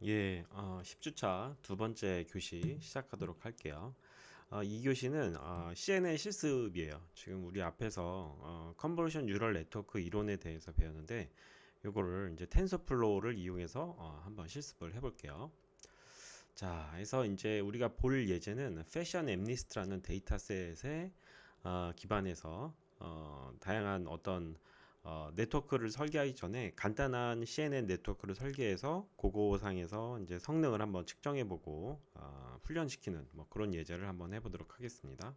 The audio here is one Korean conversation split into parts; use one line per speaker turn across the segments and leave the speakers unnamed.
예, 10주차 두 번째 교시 시작하도록 할게요. 이 교시는 CNN 실습이에요. 지금 우리 앞에서 컨볼루션 뉴럴 네트워크 이론에 대해서 배웠는데 요거를 이제 텐서플로우를 이용해서 한번 실습을 해볼게요. 자, 그래서 이제 우리가 볼 예제는 패션 엠니스트라는 데이터셋에 기반해서 다양한 어떤 네트워크를 설계하기 전에 간단한 CNN 네트워크를 설계해서 고고상에서 이제 성능을 한번 측정해보고 훈련시키는 뭐 그런 예제를 한번 해보도록 하겠습니다.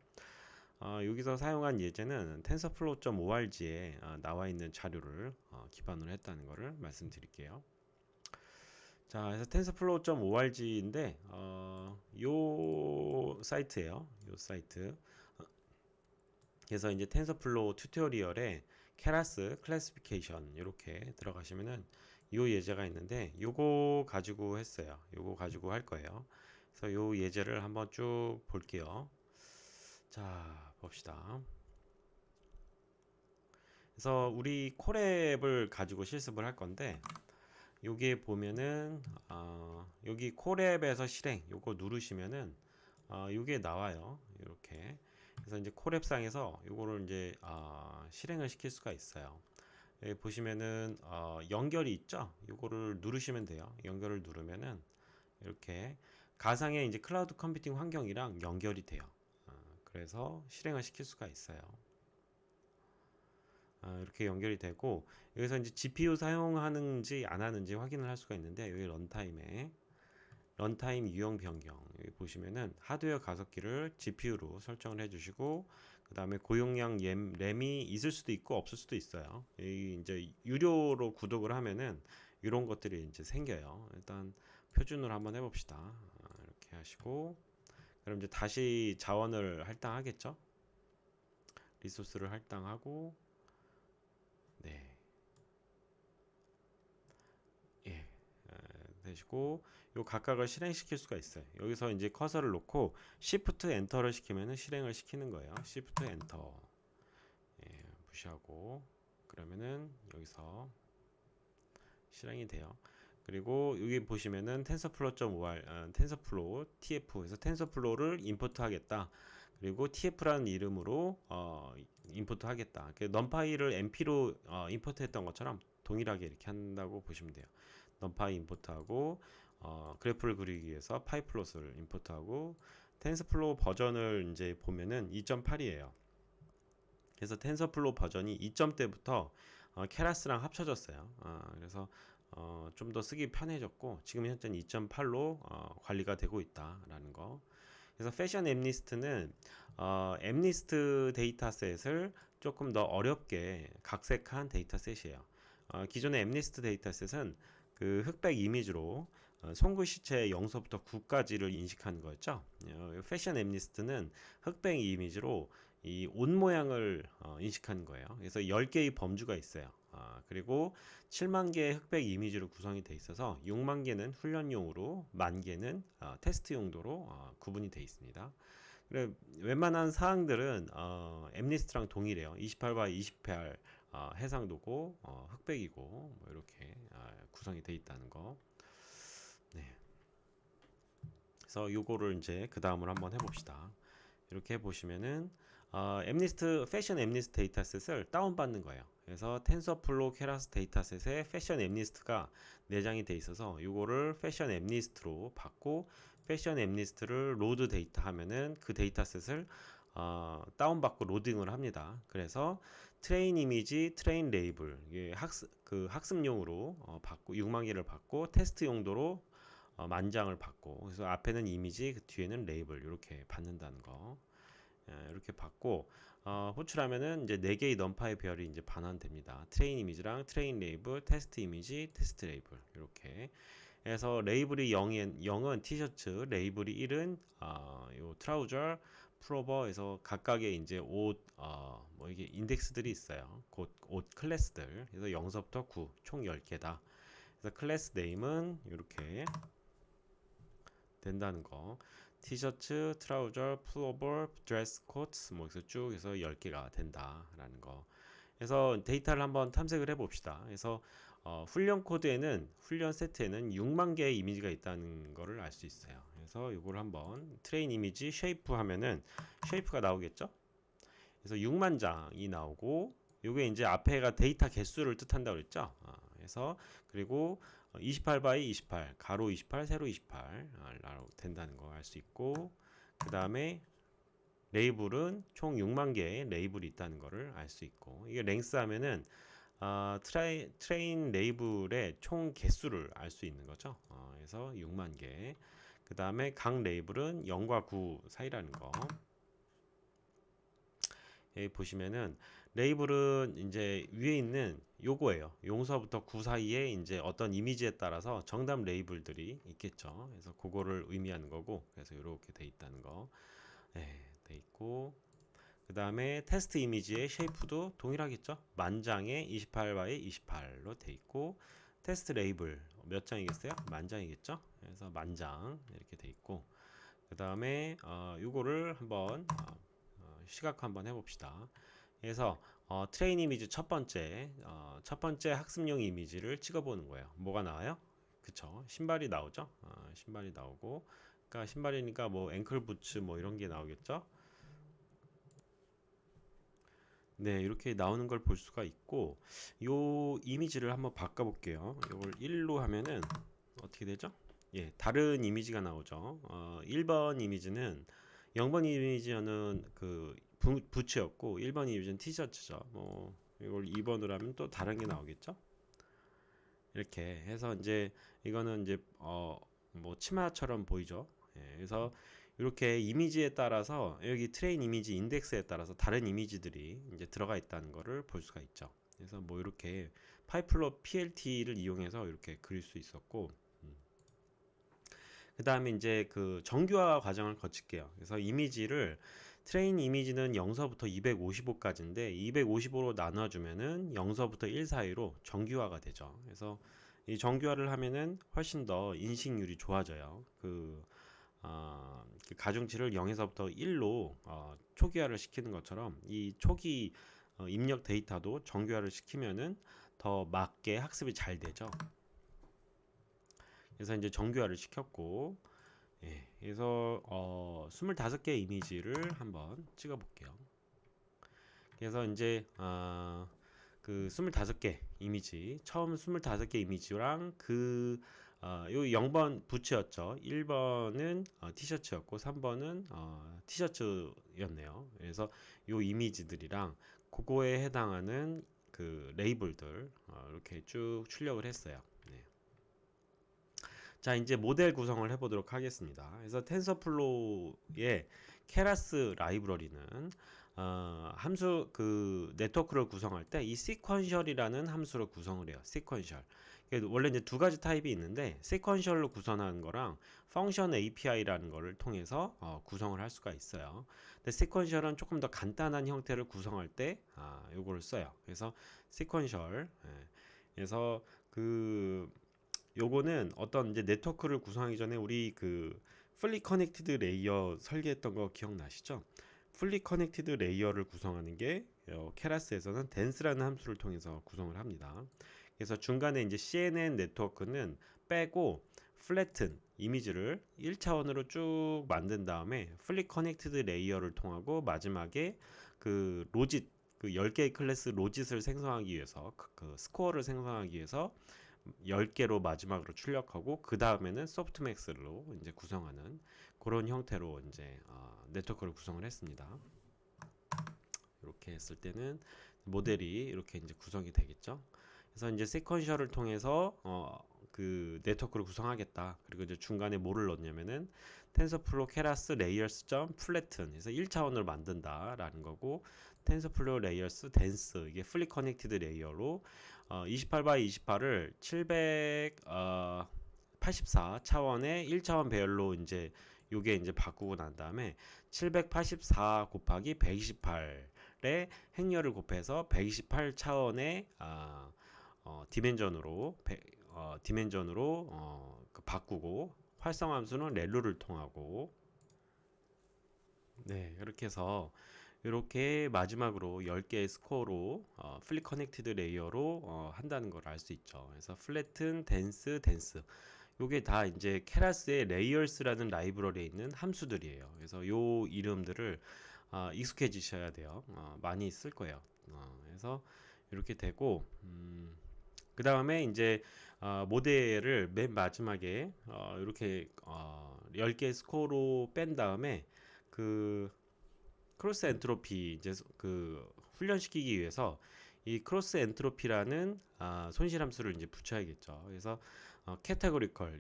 여기서 사용한 예제는 TensorFlow.org에 나와 있는 자료를 기반으로 했다는 것을 말씀드릴게요. 자, 그래서 TensorFlow.org인데 요 사이트예요. 요 사이트. 그래서 이제 텐서플로우 튜토리얼에 케라스 클래시피케이션 이렇게 들어가시면은 요 예제가 있는데 요거 가지고 했어요. 요거 가지고 할 거예요. 그래서 요 예제를 한번 쭉 볼게요. 자, 봅시다. 그래서 우리 콜앱을 가지고 실습을 할 건데 여기에 보면은 여기 콜앱에서 실행 요거 누르시면은 요게 나와요. 이렇게. 그래서 이제 콜앱상에서 요거를 이제 실행을 시킬 수가 있어요. 여기 보시면은 연결이 있죠. 요거를 누르시면 돼요. 연결을 누르면은 이렇게 가상의 이제 클라우드 컴퓨팅 환경이랑 연결이 돼요. 그래서 실행을 시킬 수가 있어요. 이렇게 연결이 되고 여기서 이제 GPU 사용하는지 안 하는지 확인을 할 수가 있는데 여기 런타임에 런타임 유형 변경 여기 보시면은 하드웨어 가속기를 GPU로 설정을 해주시고 그 다음에 고용량 램이 있을 수도 있고 없을 수도 있어요. 이 이제 유료로 구독을 하면은 이런 것들이 이제 생겨요. 일단 표준으로 한번 해봅시다. 이렇게 하시고 그럼 이제 다시 자원을 할당하겠죠? 리소스를 할당하고 네. 예. 되시고 요 각각을 실행시킬 수가 있어요. 여기서 이제 커서를 놓고 Shift 엔터를 시키면은 실행을 시키는 거예요. Shift 엔터. 예, 무시하고 그러면은 여기서 실행이 돼요. 그리고 여기 보시면은 tensorflow.or tensorflow tf에서 tensorflow를 임포트 하겠다. 그리고 tf라는 이름으로 임포트 하겠다. numpy를 np로 임포트 했던 것처럼 동일하게 이렇게 한다고 보시면 돼요. numpy 임포트하고 그래프를 그리기 위해서 pyplot을 임포트하고 tensorflow 버전을 이제 보면은 2.8이에요. 그래서 텐서플로우 버전이 2점대부터 케라스랑 합쳐졌어요. 그래서 좀 더 쓰기 편해졌고 지금 현재는 2.8로 관리가 되고 있다라는 거. 그래서 패션 엠니스트는 엠니스트 데이터셋을 조금 더 어렵게 각색한 데이터셋이에요. 기존의 엠니스트 데이터셋은 그 흑백 이미지로 송구 시체 0서부터 9까지를 인식하는 거였죠. 패션 엠니스트는 흑백 이미지로 이 옷 모양을 인식하는 거예요. 그래서 10개의 범주가 있어요. 그리고 7만 개의 흑백 이미지로 구성이 돼 있어서 6만 개는 훈련용으로, 만 개는 테스트 용도로 구분이 돼 있습니다. 그래, 웬만한 사항들은 엠니스트랑 동일해요. 28과 28 해상도고 흑백이고 뭐 이렇게 구성이 돼 있다는 거. 네. 그래서 요거를 이제 그 다음으로 한번 해봅시다. 이렇게 보시면은 엠니스트 패션 엠니스트 데이터셋을 다운받는 거예요. 그래서 텐서플로우 케라스 데이터셋에 패션 엠니스트가 내장이 돼 있어서 이거를 패션 엠니스트로 받고 패션 엠니스트를 로드 데이터 하면은 그 데이터셋을 다운받고 로딩을 합니다. 그래서 트레인 이미지, 트레인 레이블 이게 학습용으로 받고 6만 개를 받고 테스트 용도로 만장을 받고 그래서 앞에는 이미지 그 뒤에는 레이블 이렇게 받는다는 거 이렇게 받고 호출하면은 이제 4개의 넘파의 별이 이제 반환됩니다. 트레인 이미지랑 트레인 레이블, 테스트 이미지, 테스트 레이블 이렇게 해서 레이블이 0은 티셔츠, 레이블이 1은 요 트라우저, 프로버에서 각각의 이제 뭐 이게 인덱스들이 있어요. 옷 클래스들. 그래서 0서부터 9, 총 10개다. 그래서 클래스 네임은 이렇게 된다는 거. 티셔츠, 트라우저, 플로버, 드레스 코트 뭐 해서 쭉 해서 10개가 된다라는 거. 그래서 데이터를 한번 탐색을 해 봅시다. 그래서 훈련 코드에는 훈련 세트에는 6만 개의 이미지가 있다는 것을 알 수 있어요. 그래서 이걸 한번 트레인 이미지 쉐이프 하면은 쉐이프가 나오겠죠? 그래서 6만 장이 나오고 요게 이제 앞에가 데이터 개수를 뜻한다고 그랬죠? 그래서 그리고 28 바이 28 가로 28 세로 28 된다는 거 알 수 있고 그 다음에 레이블은 총 6만 개의 레이블이 있다는 것을 알 수 있고 이게 랭스 하면은 트레인 레이블의 총 개수를 알 수 있는 거죠. 그래서 6만 개. 그 다음에 각 레이블은 0과 9 사이라는 거. 여기 보시면은 레이블은 이제 위에 있는 요거예요. 용서부터 9 사이에 이제 어떤 이미지에 따라서 정답 레이블들이 있겠죠. 그래서 그거를 의미하는 거고, 그래서 이렇게 돼 있다는 거, 돼 있고. 그 다음에 테스트 이미지의 쉐이프도 동일하겠죠. 만장에 28 바이 28로 돼 있고 테스트 레이블 몇 장이겠어요? 만장이겠죠. 그래서 만장 이렇게 돼 있고 그 다음에 요거를 한번 시각 한번 해봅시다. 그래서 트레인 이미지 첫 번째 학습용 이미지를 찍어보는 거예요. 뭐가 나와요? 그쵸? 신발이 나오죠. 신발이 나오고 그러니까 신발이니까 뭐 앵클 부츠 뭐 이런 게 나오겠죠. 네, 이렇게 나오는 걸 볼 수가 있고 요 이미지를 한번 바꿔 볼게요. 이걸 1로 하면은 어떻게 되죠? 예, 다른 이미지가 나오죠. 1번 이미지는 0번 이미지는 그 부츠였고 1번 이미지는 티셔츠죠. 뭐 이걸 2번으로 하면 또 다른 게 나오겠죠? 이렇게 해서 이제 이거는 이제 뭐 치마처럼 보이죠. 예, 그래서 이렇게 이미지에 따라서 여기 트레인 이미지 인덱스에 따라서 다른 이미지들이 이제 들어가 있다는 것을 볼 수가 있죠. 그래서 뭐 이렇게 파이플로 PLT를 이용해서 이렇게 그릴 수 있었고 그 다음에 이제 그 정규화 과정을 거칠게요. 그래서 이미지를 트레인 이미지는 0서부터 255까지인데 255로 나눠주면은 0서부터 1 사이로 정규화가 되죠. 그래서 이 정규화를 하면은 훨씬 더 인식률이 좋아져요. 그 가중치를 0에서부터 1로 초기화를 시키는 것처럼 이 초기 입력 데이터도 정규화를 시키면은 더 맞게 학습이 잘 되죠. 그래서 이제 정규화를 시켰고 그래서 25개 이미지를 한번 찍어 볼게요. 그래서 이제 그 25개 이미지 처음 25개 이미지랑 요 0번 부츠였죠. 1번은 티셔츠였고 3번은 티셔츠였네요. 그래서 요 이미지들이랑 그거에 해당하는 그 레이블들 이렇게 쭉 출력을 했어요. 네. 자, 이제 모델 구성을 해보도록 하겠습니다. 그래서 텐서플로우의 케라스 라이브러리는 함수 그 네트워크를 구성할 때 이 시퀀셜이라는 함수로 구성을 해요. 시퀀셜. 원래 이제 두 가지 타입이 있는데 시퀀셜로 구성하는 거랑 펑션 API라는 거를 통해서 구성을 할 수가 있어요. 근데 시퀀셜은 조금 더 간단한 형태를 구성할 때 요거를 써요. 그래서 시퀀셜. 그래서 그 요거는 어떤 이제 네트워크를 구성하기 전에 우리 그 풀리 커넥티드 레이어 설계했던 거 기억나시죠? 풀리 커넥티드 레이어를 구성하는 게 케라스에서는 댄스라는 함수를 통해서 구성을 합니다. 그래서 중간에 이제 CNN 네트워크는 빼고 플래튼 이미지를 1차원으로 쭉 만든 다음에 풀리 커넥티드 레이어를 통하고 마지막에 그 로짓 그 10개의 클래스 로짓을 생성하기 위해서 그 스코어를 생성하기 위해서 10개로 마지막으로 출력하고 그 다음에는 소프트맥스로 이제 구성하는 그런 형태로 이제 네트워크를 구성을 했습니다. 이렇게 했을 때는 모델이 이렇게 이제 구성이 되겠죠. 그래서 이제 세퀀셜을 통해서 그 네트워크를 구성하겠다. 그리고 이제 중간에 뭐를 넣냐면은 텐서플로우 케라스 레이어스 점 플래튼 그래서 1차원을 만든다라는 거고 텐서플로우 레이어스 댄스 이게 풀리 커넥티드 레이어로 28 바이 28을 784 차원의 1차원 배열로 이제 요게 이제 바꾸고 난 다음에 784 곱하기 128의 행렬을 곱해서 128 차원의 디멘전으로 그 바꾸고 활성함수는 렐로를 통하고 네 이렇게 해서 이렇게 마지막으로 10개의 스코어로 플립 커넥티드 레이어로 한다는 걸 알 수 있죠. 그래서 플래튼, 댄스 요게 다 이제 케라스의 레이어스라는 라이브러리에 있는 함수들이에요. 그래서 요 이름들을 익숙해지셔야 돼요. 많이 쓸 거예요. 그래서 이렇게 되고 그 다음에 이제 모델을 맨 마지막에 이렇게 10개 스코어로 뺀 다음에 그 크로스 엔트로피 이제 그 훈련시키기 위해서 이 크로스 엔트로피라는 손실 함수를 이제 붙여야겠죠. 그래서 캐테고리컬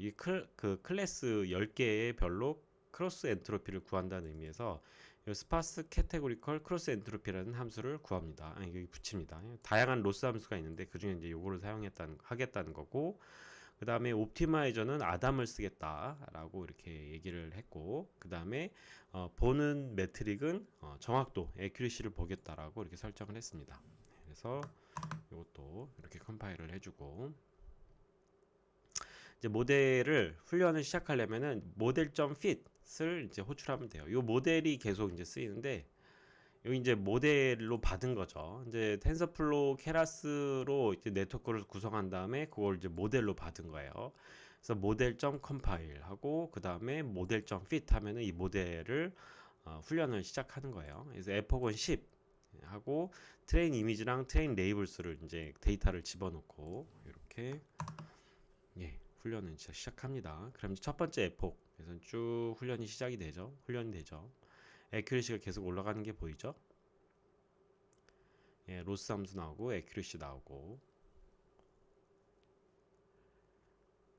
그 클래스 10개의 별로 크로스 엔트로피를 구한다는 의미에서 스파스 캐테고리컬 크로스 엔트로피라는 함수를 구합니다. 여기 붙입니다. 다양한 로스 함수가 있는데 그 중에 이제 요거를 하겠다는 거고, 그 다음에 옵티마이저는 아담을 쓰겠다라고 이렇게 얘기를 했고, 그 다음에 보는 매트릭은 정확도, 에큐리시를 보겠다라고 이렇게 설정을 했습니다. 그래서 이것도 이렇게 컴파일을 해주고, 이제 모델을 훈련을 시작하려면은 모델.fit을 이제 호출하면 돼요. 이 모델이 계속 이제 쓰이는데, 여기 이제 모델로 받은 거죠. 이제 텐서플로우 케라스로 이제 네트워크를 구성한 다음에 그걸 이제 모델로 받은 거예요. 그래서 모델.compile 하고 그 다음에 모델.fit 하면은 이 모델을 훈련을 시작하는 거예요. 그래서 에포건 10 하고 트레인 이미지랑 트레인 레이블스를 이제 데이터를 집어넣고 이렇게 훈련을 시작합니다. 그럼 첫 번째 에폭 그래서 쭉 훈련이 시작이 되죠. 훈련이 되죠. 에큐리시가 계속 올라가는 게 보이죠? 로스 함수 나오고 에큐리시 나오고.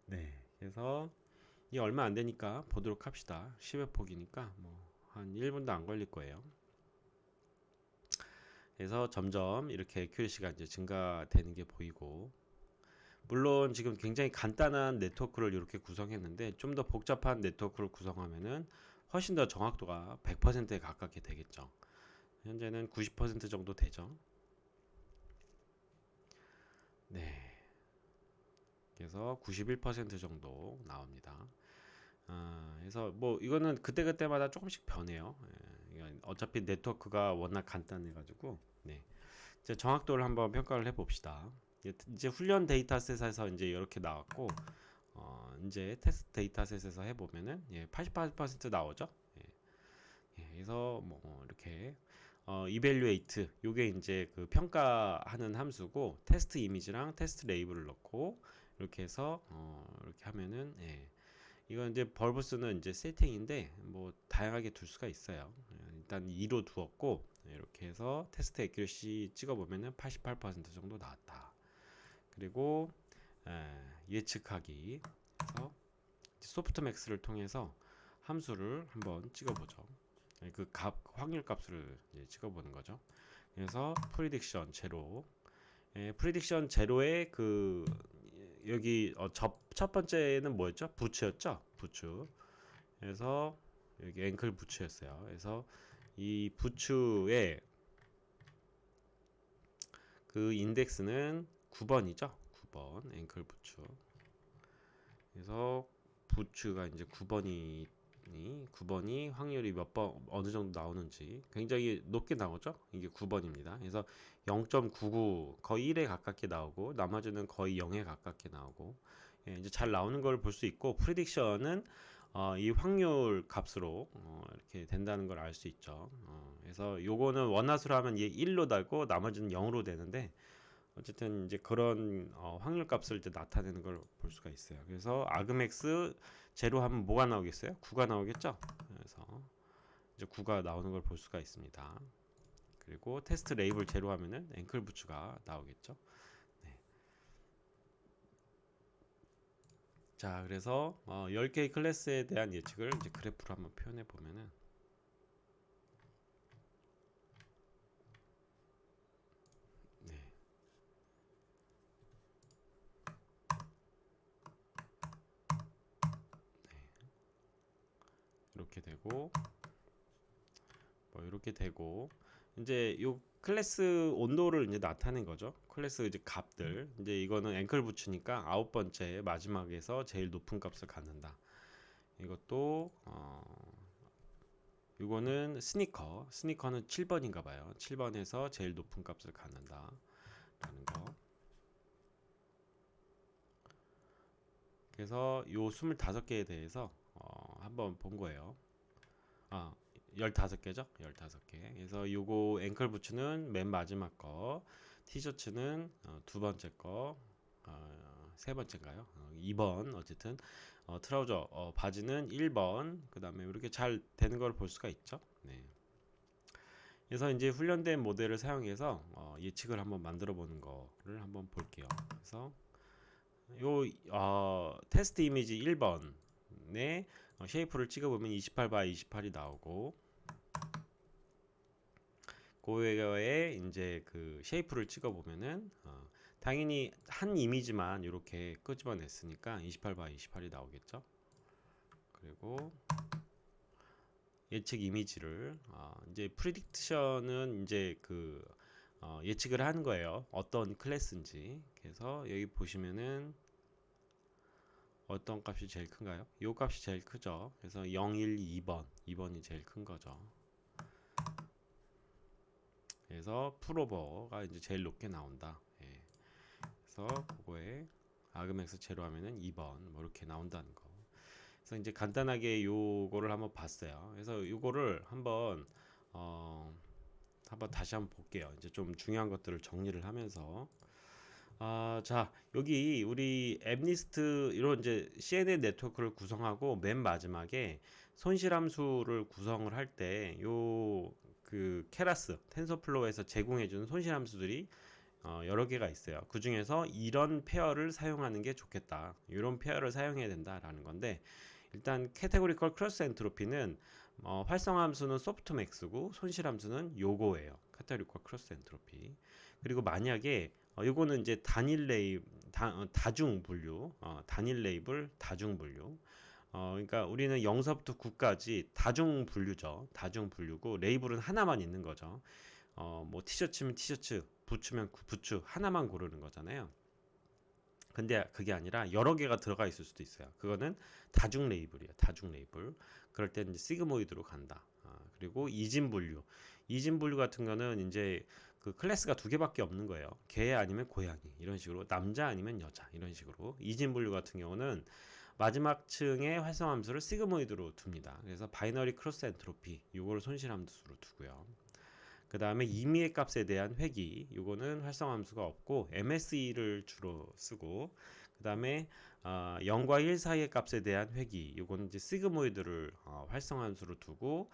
네. 그래서 이 얼마 안 되니까 보도록 합시다. 10회 폭이니까 뭐 한 1분도 안 걸릴 거예요. 그래서 점점 이렇게 에큐리시가 이제 증가되는 게 보이고, 물론 지금 굉장히 간단한 네트워크를 이렇게 구성했는데 좀 더 복잡한 네트워크를 구성하면은 훨씬 더 정확도가 100%에 가깝게 되겠죠. 현재는 90% 정도 되죠. 네. 그래서 91% 정도 나옵니다. 그래서 뭐 이거는 그때그때마다 조금씩 변해요. 어차피 네트워크가 워낙 간단해가지고. 네. 이제 정확도를 한번 평가를 해봅시다. 이제 훈련 데이터셋에서 이제 이렇게 나왔고, 이제 테스트 데이터셋에서 해보면은 88% 나오죠. 그래서 뭐 이렇게 evaluate 요게 이제 그 평가하는 함수고, 테스트 이미지랑 테스트 레이블을 넣고 이렇게 해서 이렇게 하면은 이건 이제 벌브스는 이제 세팅인데 뭐 다양하게 둘 수가 있어요. 일단 2로 두었고 이렇게 해서 테스트 액큐러시 찍어보면은 88% 정도 나왔다. 그리고 예측하기 해서 소프트맥스를 통해서 함수를 한번 찍어보죠. 그 확률 값을 찍어보는 거죠. 그래서 프리딕션 제로, 프리딕션 제로의 그 여기 첫 번째는 뭐였죠? 부츠였죠? 부츠. 그래서 여기 앵클 부츠였어요. 그래서 이 부츠의 그 인덱스는 9번이죠. 9번 앵클 부츠. 그래서 부츠가 이제 9번이 확률이 몇 번 어느 정도 나오는지 굉장히 높게 나오죠. 이게 9번입니다. 그래서 0.99 거의 1에 가깝게 나오고 나머지는 거의 0에 가깝게 나오고, 이제 잘 나오는 걸 볼 수 있고, 프리딕션은 이 확률 값으로 이렇게 된다는 걸 알 수 있죠. 그래서 요거는 원화수로 하면 얘 1로 달고 나머지는 0으로 되는데, 어쨌든 이제 그런 확률 값을 이제 나타내는 걸 볼 수가 있어요. 그래서 아그맥스 제로 하면 뭐가 나오겠어요? 9가 나오겠죠? 그래서 이제 9가 나오는 걸 볼 수가 있습니다. 그리고 테스트 레이블 제로 하면은 앵클 부츠가 나오겠죠? 네. 자, 그래서 10개의 클래스에 대한 예측을 이제 그래프로 한번 표현해 보면은, 네. 이렇게 되고 뭐 이렇게 되고, 이제 요 클래스 온도를 이제 나타낸 거죠. 클래스 이제 값들. 이제 이거는 앵클 부츠니까 9번째 마지막에서 제일 높은 값을 갖는다. 이것도 이거는 스니커는 7번인가 봐요. 7번에서 제일 높은 값을 갖는다 라는 거. 그래서 요 25개에 대해서 한번 본 거예요. 아, 15개죠? 15개. 그래서 요거 앵클 부츠는 맨 마지막 거, 티셔츠는 두 번째 거, 세 번째인가요? 2번 어쨌든 트라우저 바지는 1번. 그다음에 이렇게 잘 되는 걸 볼 수가 있죠. 네. 그래서 이제 훈련된 모델을 사용해서 예측을 한번 만들어 보는 거를 한번 볼게요. 그래서 요 테스트 이미지 1번에 쉐이프를 찍어보면 28 x 28이 나오고 그거에 이제 그 쉐이프를 찍어보면은 당연히 한 이미지만 이렇게 끄집어냈으니까 28 x 28이 나오겠죠. 그리고 예측 이미지를 이제 프리딕션은 이제 그 예측을 하는 거예요. 어떤 클래스인지. 그래서 여기 보시면은 어떤 값이 제일 큰가요? 요 값이 제일 크죠. 그래서 0, 1, 2번이 제일 큰 거죠. 그래서 풀오버가 이제 제일 높게 나온다. 예. 그래서 그거에 아그맥스 제로 하면은 2번 뭐 이렇게 나온다는 거. 그래서 이제 간단하게 요거를 한번 봤어요. 그래서 요거를 한번 다시 한번 볼게요. 이제 좀 중요한 것들을 정리를 하면서 자, 여기 우리 앱리스트 이런 이제 CNN 네트워크를 구성하고 맨 마지막에 손실함수를 구성을 할 때 요 그 케라스 텐서플로우에서 제공해주는 손실함수들이 여러 개가 있어요. 그 중에서 이런 페어를 사용하는 게 좋겠다. 이런 페어를 사용해야 된다라는 건데 일단 캐테고리컬 크로스 엔트로피는 활성함수는 소프트맥스고 손실함수는 요거예요. 캐테고리컬 크로스 엔트로피. 그리고 만약에 요거는 이제 단일 레이 다중 분류, 단일 레이블 다중 분류. 그러니까 우리는 0서부터 9까지 다중 분류죠. 다중 분류고 레이블은 하나만 있는 거죠. 뭐 티셔츠면 티셔츠, 부츠면 부츠 하나만 고르는 거잖아요. 근데 그게 아니라 여러 개가 들어가 있을 수도 있어요. 그거는 다중 레이블이에요. 다중 레이블. 그럴 때는 이제 시그모이드로 간다. 그리고 이진 분류. 이진 분류 같은 거는 이제 그 클래스가 두 개밖에 없는 거예요. 개 아니면 고양이 이런 식으로 남자 아니면 여자 이런 식으로 이진 분류 같은 경우는 마지막 층의 활성함수를 시그모이드로 둡니다. 그래서 바이너리 크로스 엔트로피 이걸 손실함수로 두고요. 그 다음에 임의의 값에 대한 회귀 요거는 활성함수가 없고 MSE를 주로 쓰고 그 다음에 0과 1 사이의 값에 대한 회귀 요거는 이제 시그모이드를 활성함수로 두고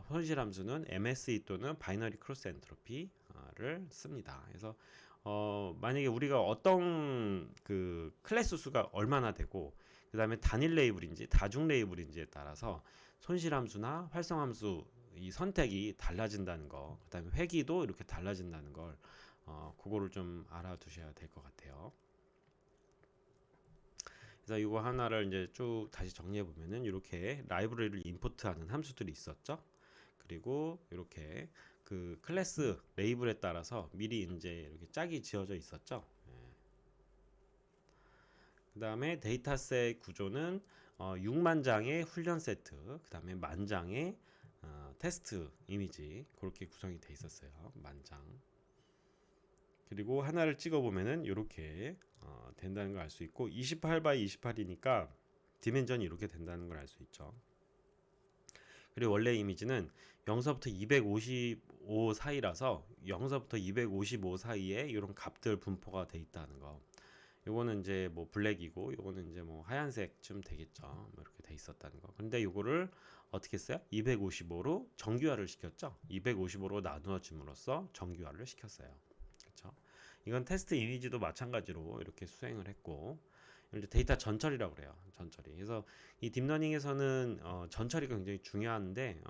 손실함수는 MSE 또는 바이너리 크로스 엔트로피를 씁니다. 그래서 만약에 우리가 어떤 그 클래스 수가 얼마나 되고 그 다음에 단일 레이블인지 다중 레이블인지에 따라서 손실함수나 활성함수 이 선택이 달라진다는 거, 그다음에 회기도 이렇게 달라진다는 걸 그거를 좀 알아두셔야 될 것 같아요. 그래서 이거 하나를 이제 쭉 다시 정리해 보면은 이렇게 라이브러리를 임포트하는 함수들이 있었죠. 그리고 이렇게 그 클래스 레이블에 따라서 미리 이제 이렇게 짝이 지어져 있었죠. 그다음에 데이터셋 구조는 6만 장의 훈련 세트, 그다음에 10,000장의 테스트 이미지 그렇게 구성이 돼 있었어요. 10,000장. 그리고 하나를 찍어 보면은 이렇게 된다는 걸 알 수 있고 28 by 28이니까 디멘전이 이렇게 된다는 걸 알 수 있죠. 그리고 원래 이미지는 0서부터 255 사이라서 0서부터 255 사이에 이런 값들 분포가 돼 있다는 거. 요거는 이제 뭐 블랙이고 요거는 이제 뭐 하얀색쯤 되겠죠. 뭐 이렇게 돼 있었다는 거. 근데 요거를 어떻게 했어요? 255로 정규화를 시켰죠. 255로 나누어 줌으로써 정규화를 시켰어요. 그렇죠? 이건 테스트 이미지도 마찬가지로 이렇게 수행을 했고 이제 데이터 전처리라고 그래요. 전처리. 그래서 이 딥러닝에서는 전처리가 굉장히 중요한데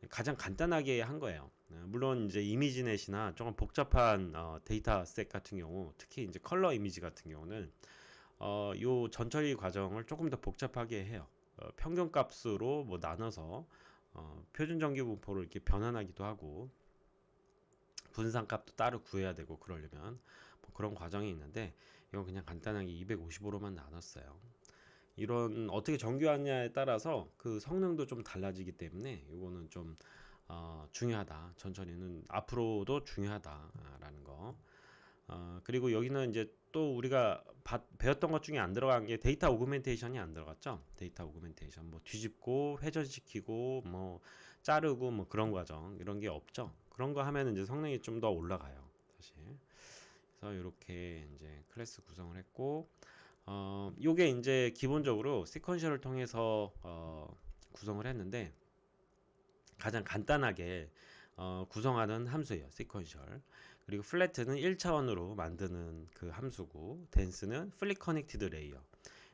가장 간단하게 한 거예요. 물론 이제 이미지넷이나 조금 복잡한 데이터셋 같은 경우, 특히 이제 컬러 이미지 같은 경우는 요 전처리 과정을 조금 더 복잡하게 해요. 평균값으로 뭐 나눠서 표준 정규 분포를 이렇게 변환하기도 하고 분산값도 따로 구해야 되고 그러려면 뭐 그런 과정이 있는데 이건 그냥 간단하게 255로만 나눴어요. 이런 어떻게 정교하냐에 따라서 그 성능도 좀 달라지기 때문에 이거는 좀 중요하다. 천천히는 앞으로도 중요하다라는 거. 그리고 여기는 이제 또 우리가 배웠던 것 중에 안 들어간 게 데이터 오그멘테이션이 안 들어갔죠. 데이터 오그멘테이션 뭐 뒤집고 회전시키고 뭐 자르고 뭐 그런 과정 이런 게 없죠. 그런 거 하면 이제 성능이 좀 더 올라가요. 사실. 그래서 이렇게 이제 클래스 구성을 했고 요게 이제 기본적으로 시퀀셜을 통해서 구성을 했는데 가장 간단하게 구성하는 함수예요. 시퀀셜. 그리고 플랫은 1차원으로 만드는 그 함수고 덴스는 플리 커넥티드 레이어.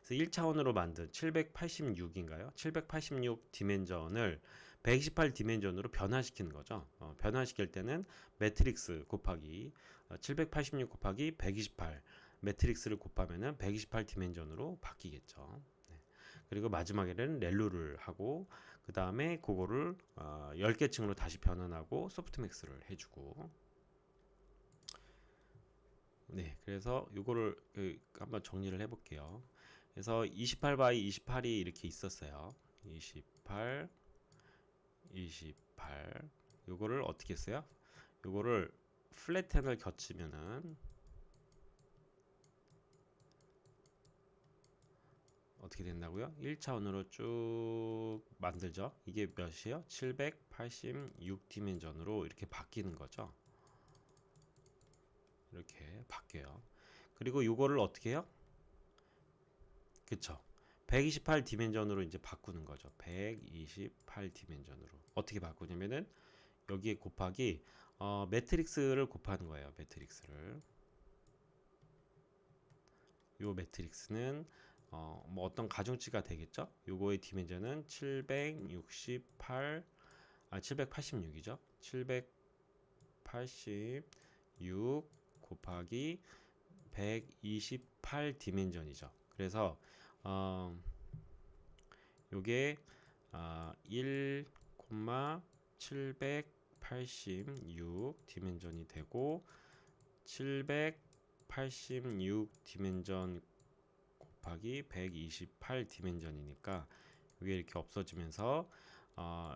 그래서 1차원으로 만든 786인가요? 786 디멘전을 128 디멘전으로 변화시키는 거죠. 변화시킬 때는 매트릭스 곱하기 786 곱하기 128 매트릭스를 곱하면은 128 디멘전으로 바뀌겠죠. 네. 그리고 마지막에는 렐루를 하고 그 다음에 그거를 10개 층으로 다시 변환하고 소프트맥스를 해주고 네 그래서 이거를 한번 정리를 해볼게요. 그래서 28 바이 28이 이렇게 있었어요. 28 28 요거를 어떻게 했어요? 요거를 플랫텐을 겹치면은 어떻게 된다고요? 1차원으로 쭉 만들죠. 이게 몇이에요? 786 디멘전으로 이렇게 바뀌는 거죠. 이렇게 바뀌어요. 그리고 요거를 어떻게 해요? 그쵸? 128 디멘전으로 이제 바꾸는 거죠. 128 디멘전으로 어떻게 바꾸냐면은 여기에 곱하기 매트릭스를 곱하는 거예요. 매트릭스를 요 매트릭스는 뭐 어떤 가중치가 되겠죠? 요거의 디멘전은 768 786이죠. 786 곱하기 128 디멘전이죠. 그래서 요게 1,786 디멘전이 되고 786 디멘전 곱하기 128 디멘전이니까 이게 이렇게 없어지면서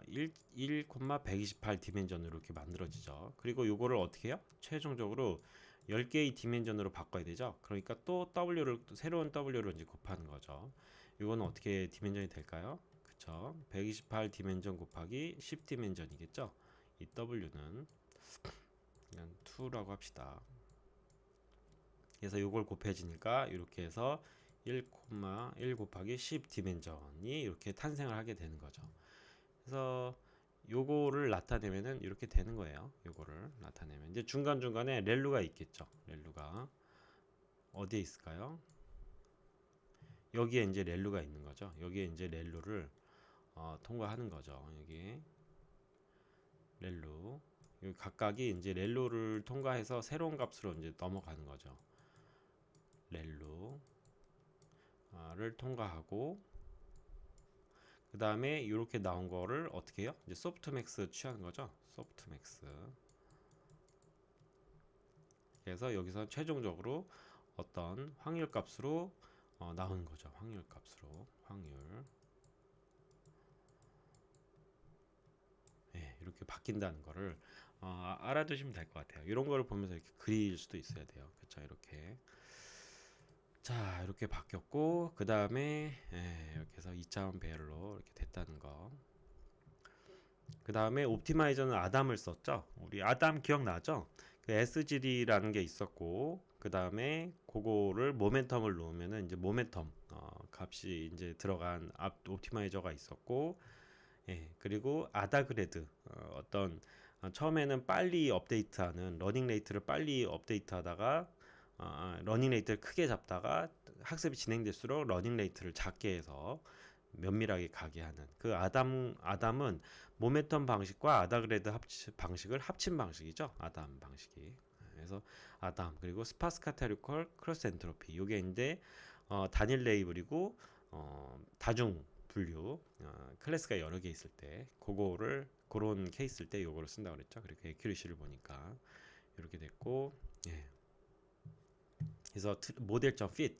1,128 디멘전으로 이렇게 만들어지죠. 그리고 요거를 어떻게 해요? 최종적으로 10개의 디멘전으로 바꿔야 되죠. 그러니까 또 W를 새로운 W를 이제 곱하는 거죠. 이거는 어떻게 디멘전이 될까요? 그쵸? 128 디멘전 곱하기 10 디멘전이겠죠. 이 W는 그냥 2라고 합시다. 그래서 요걸 곱해지니까 이렇게 해서 1, 1 곱하기 10 디멘전이 이렇게 탄생을 하게 되는 거죠. 그래서 요거를 나타내면은 이렇게 되는 거예요. 요거를 나타내면 이제 중간중간에 렐루가 있겠죠. 렐루가 어디에 있을까요? 여기에 이제 렐루가 있는 거죠. 여기에 이제 렐루를 통과하는 거죠. 여기 렐루 여기 각각이 이제 렐루를 통과해서 새로운 값으로 이제 넘어가는 거죠. 렐루를 통과하고 그 다음에 이렇게 나온 거를 어떻게 해요? 이제 소프트맥스 취하는 거죠. 소프트맥스. 그래서 여기서 최종적으로 어떤 확률 값으로 나오는 거죠. 확률 값으로 확률. 네, 이렇게 바뀐다는 거를 알아두시면 될 것 같아요. 이런 거를 보면서 이렇게 그릴 수도 있어야 돼요. 그렇죠? 이렇게. 자, 이렇게 바뀌었고 그 다음에 이렇게 해서 2차원 배열로 이렇게 됐다는 거. 그 다음에 옵티마이저는 아담을 썼죠. 우리 아담 기억나죠? 그 SGD라는 게 있었고 그 다음에 그거를 모멘텀을 놓으면은 이제 모멘텀 값이 이제 들어간 앞 옵티마이저가 있었고 그리고 아다그레드 어떤 처음에는 빨리 업데이트하는 러닝 레이트를 빨리 업데이트하다가 러닝 레이트를 크게 잡다가 학습이 진행될수록 러닝 레이트를 작게 해서 면밀하게 가게 하는 그 아담은 모멘텀 방식과 아다그레드 방식을 합친 방식이죠. 아담 방식이. 그래서 아담 그리고 스파스 카타리컬 크로스 엔트로피 요게 이제 단일 레이블이고 다중 분류 클래스가 여러 개 있을 때 그거를 그런 케이스일 때 요거를 쓴다고 그랬죠. 그리고 에큐리시를 보니까 이렇게 됐고 그래서 모델.fit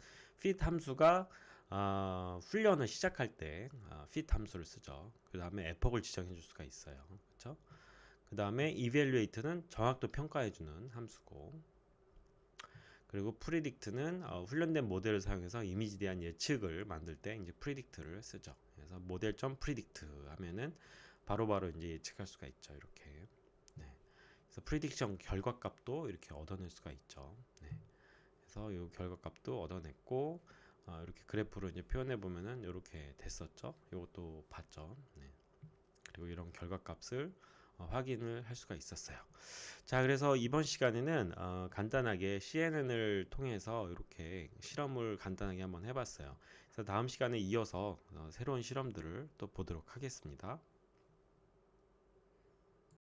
함수가 훈련을 시작할 때 fit 함수를 쓰죠. 그 다음에 에폭을 지정해 줄 수가 있어요. 그렇죠? 그 다음에 evaluate는 정확도 평가해주는 함수고, 그리고 predict는 훈련된 모델을 사용해서 이미지에 대한 예측을 만들 때 이제 predict를 쓰죠. 그래서 model.predict 하면은 바로바로 이제 예측할 수가 있죠. 이렇게. 네. 그래서 prediction 결과값도 이렇게 얻어낼 수가 있죠. 네. 그래서 이 결과값도 얻어냈고, 이렇게 그래프로 이제 표현해 보면은 이렇게 됐었죠. 이것도 봤죠. 네. 그리고 이런 결과값을 확인을 할 수가 있었어요. 자, 그래서 이번 시간에는 간단하게 CNN을 통해서 이렇게 실험을 간단하게 한번 해봤어요. 그래서 다음 시간에 이어서 새로운 실험들을 또 보도록 하겠습니다.